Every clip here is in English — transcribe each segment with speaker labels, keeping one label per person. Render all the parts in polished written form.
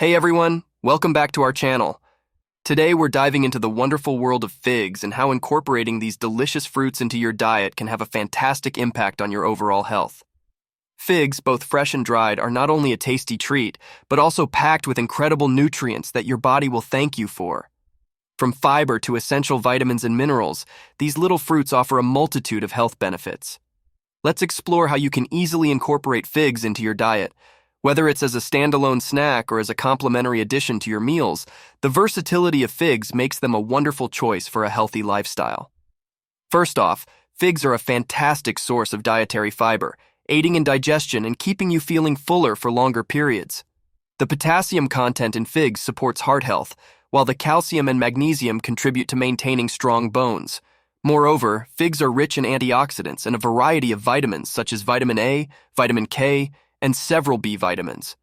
Speaker 1: Hey everyone, welcome back to our channel. Today we're diving into the wonderful world of figs and how incorporating these delicious fruits into your diet can have a fantastic impact on your overall health. Figs, both fresh and dried, are not only a tasty treat, but also packed with incredible nutrients that your body will thank you for. From fiber to essential vitamins and minerals, these little fruits offer a multitude of health benefits. Let's explore how you can easily incorporate figs into your diet. Whether it's as a standalone snack or as a complementary addition to your meals, the versatility of figs makes them a wonderful choice for a healthy lifestyle. First off, figs are a fantastic source of dietary fiber, aiding in digestion and keeping you feeling fuller for longer periods. The potassium content in figs supports heart health, while the calcium and magnesium contribute to maintaining strong bones. Moreover, figs are rich in antioxidants and a variety of vitamins such as vitamin A, vitamin K, and several B vitamins.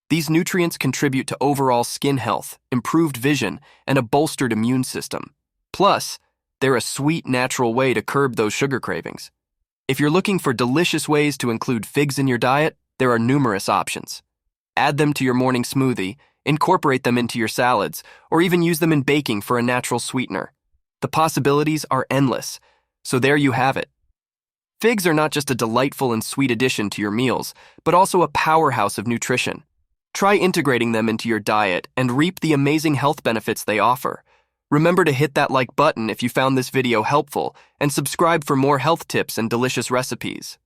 Speaker 1: These nutrients contribute to overall skin health, improved vision, and a bolstered immune system. Plus, they're a sweet, natural way to curb those sugar cravings. If you're looking for delicious ways to include figs in your diet, there are numerous options. Add them to your morning smoothie, incorporate them into your salads, or even use them in baking for a natural sweetener. The possibilities are endless, so there you have it. Figs are not just a delightful and sweet addition to your meals, but also a powerhouse of nutrition. Try integrating them into your diet and reap the amazing health benefits they offer. Remember to hit that like button if you found this video helpful and subscribe for more health tips and delicious recipes.